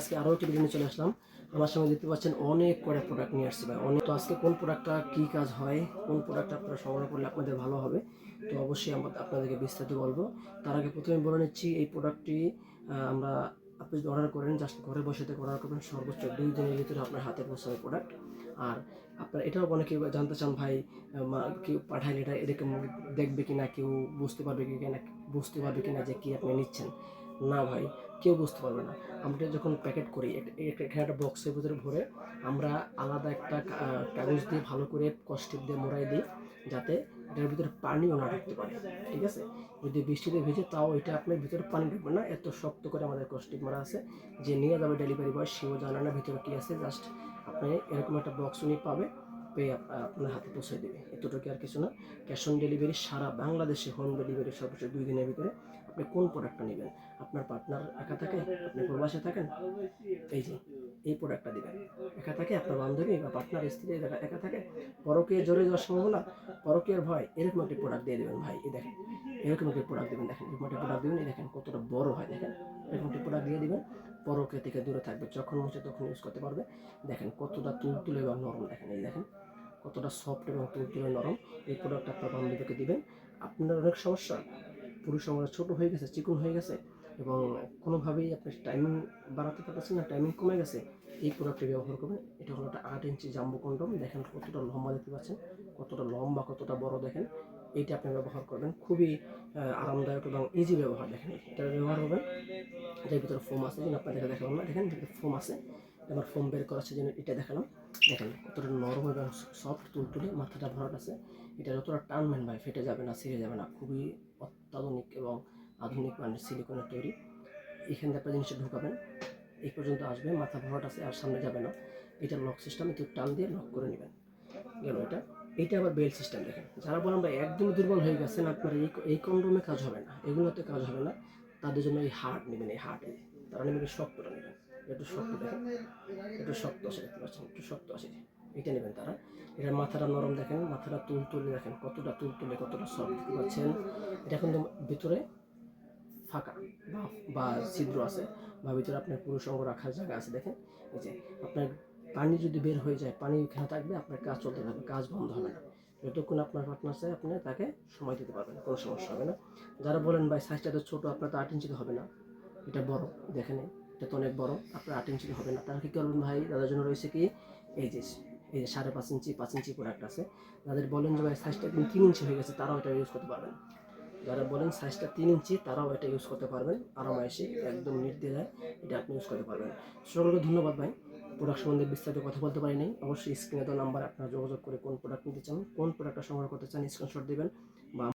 আজকে আরও একটি ভিডিও নিয়ে চলে আসলাম। আমার সঙ্গে দেখতে পাচ্ছেন অনেক কয়টা প্রোডাক্ট নিয়ে আসছে ভাই, অনেক। তো আজকে কোন প্রোডাক্টটা কী কাজ হয়, কোন প্রোডাক্টটা আপনারা সংগ্রহ করলে আপনাদের ভালো হবে, তো অবশ্যই আপনাদেরকে বিস্তারিত বলবো। তার আগে প্রথমে বলে নিচ্ছি, এই প্রোডাক্টটি আমরা আপনি যদি অর্ডার করেন, জাস্ট ঘরে বসে থেকে অর্ডার করবেন, সর্বোচ্চ 2 দিনের ভিতরে আপনার হাতে পৌঁছাবে প্রোডাক্ট। আর আপনার এটাও অনেকে জানতে চান ভাই, কেউ পাঠাইলে এটা এরকম দেখবে কিনা, কেউ বুঝতে পারবে কিনা যে কি আপনি নিচ্ছেন। না ভাই, কেউ বুঝতে পারবে না। আমরা যখন প্যাকেট করি এখানে একটা বক্সের ভিতরে ভরে আমরা আলাদা একটা কাগজ দিয়ে ভালো করে কস্টিপ দিয়ে মোড়াই দিই, যাতে এটার ভিতরে পানিও না ঢুকতে পারে। ঠিক আছে, যদি বৃষ্টিতে ভিজে তাও এটা আপনার ভিতরে পানি ঢুকবে না, এত শক্ত করে আমাদের কস্টিপ মারা আছে। যে নিয়ে যাবে ডেলিভারি বয়, সেও জানে না ভিতরে কী আছে, জাস্ট আপনি এরকম একটা বক্স উনি পাবে, পেয়ে আপনার হাতে পৌঁছে দেবে, এতটুকু আর কিছু না। ক্যাশ অন ডেলিভারি সারা বাংলাদেশে, হোম ডেলিভারি সর্বোচ্চ 2 দিনের ভিতরে। আপনি কোন প্রোডাক্টটা নেবেন? আপনার পার্টনার একা থাকে, আপনি প্রবাসে থাকেন, এই যে এই প্রোডাক্টটা দিবেন। একা থাকে, আপনার বান্ধবী বা পার্টনার স্ত্রী একা থাকে, পরকীয়ায় জড়িয়ে যাওয়ার সম্ভাবনা, পরকীয়ার ভয়, এরকম একটি প্রোডাক্ট দিয়ে দেবেন ভাই। এই দেখেন, এরকম একটি প্রোডাক্ট দেবেন, দেখেন এরকম একটি প্রোডাক্ট দেবেন, এই দেখেন কতটা বড় হয়, দেখেন এরকম একটি প্রোডাক্ট দিয়ে দিবেন। পরকীয়া থেকে দূরে থাকবে, যখন হচ্ছে তখন ইউজ করতে পারবে। দেখেন কতটা তুলতুলে এবং নরম, দেখেন এই দেখেন কতটা সফট এবং তুলতুলে নরম। এই প্রোডাক্ট আপনার বান্ধবীকে দিবেন। আপনার অনেক সমস্যা, পুরুষ সমাজ ছোটো হয়ে গেছে, চিকন হয়ে গেছে, এবং কোনোভাবেই আপনি টাইমিং বাড়াতে পারতেছেন না, টাইমিং কমে গেছে, এই প্রোডাক্টটি ব্যবহার করবেন। এটা হলো একটা 8 ইঞ্চি জাম্বো কন্ডম, দেখেন কতটা লম্বা দেখতে পাচ্ছেন, কতটা লম্বা, কতটা বড়, দেখেন। এইটা আপনি ব্যবহার করবেন, খুবই আরামদায়ক এবং ইজি ব্যবহার। দেখেন এটা ব্যবহার করবেন, এটার ভিতরে ফোম আছে, যেন আপনাদেরকে দেখালাম না, দেখেন ভিতরে ফোম আছে, এবার ফোম বের করা আছে, যেন এটা দেখালাম। দেখেন কতটা নরম এবং সফট, তুলতুলে, মাথাটা ভরাট আছে। এটা যতটা টানবেন ভাই ফেটে যাবে না, ছিঁড়ে যাবে না, খুবই অত্যাধুনিক এবং আধুনিক মানের সিলিকনের তৈরি। এখানে একটা জিনিসটা ঢুকাবেন, এই পর্যন্ত আসবে, মাথা ভরাট আছে, আর সামনে যাবে না। এটা লক সিস্টেম, একটু টান দিয়ে লক করে নেবেন, গেল এটা। এইটা আবার বেল্ট সিস্টেম। দেখেন যারা বলেন ভাই একদম দুর্বল হয়ে গেছেন, আপনার এই কন্ডোমে কাজ হবে না, এগুলোতে কাজ হবে না, তাদের জন্য এই হার্ড নেবেন, এই হার্ডে তারা নেবেন, শক্তটা নেবেন, একটু শক্ত, দেখেন একটু শক্ত আছে, দেখতে পাচ্ছেন একটু শক্ত আছে, এটা নেবেন তারা। এটার মাথাটা নরম, দেখেন মাথাটা তুলতুলে, দেখেন কতটা তুলতুলে, কতটা সফট দেখতে পাচ্ছেন। এটা কিন্তু ভিতরে ফাঁকা বা ছিদ্র আছে, বা ভিতরে আপনার পুরুষ অঙ্গ রাখার জায়গা আছে, দেখেন। এই যে আপনার পানি যদি বের হয়ে যায়, পানি এখানে থাকবে, আপনার কাজ চলতে থাকবে, কাজ বন্ধ হবে না। যতক্ষণ আপনার পার্টনার চাই আপনি তাকে সময় দিতে পারবেন, কোনো সমস্যা হবে না। যারা বলেন ভাই সাইজটা তো ছোটো, আপনার তো 8 ইঞ্চিতে হবে না, এটা বড়, দেখেন এটা তো অনেক বড়, আপনার 8 ইঞ্চিতে হবে না। তারা কী করবেন ভাই, তাদের জন্য রয়েছে কি, এই যে 5.5 ইঞ্চি 5 ইঞ্চি প্রোডাক্ট আছে। যাদের বলেন যে ভাই সাইজটা একদম 3 ইঞ্চি হয়ে গেছে, তারাও এটা ইউজ করতে পারবেন। যারা বলেন সাইজটা 3 ইঞ্চি, তারাও এটা ইউজ করতে পারবেন আরামায়েসে, একদম নির্দ্বিধায় এটা আপনি ইউজ করতে পারবেন। সকলকে ধন্যবাদ ভাই। প্রোডাক্ট সম্বন্ধে বিস্তারিত কথা বলতে পারি নাই, অবশ্যই স্ক্রিনে দেওয়া নাম্বার আপনারা যোগাযোগ করে কোন প্রোডাক্ট নিতে চান, কোন প্রোডাক্টটা সংগ্রহ করতে চান, স্ক্রিনশট দেবেন, বা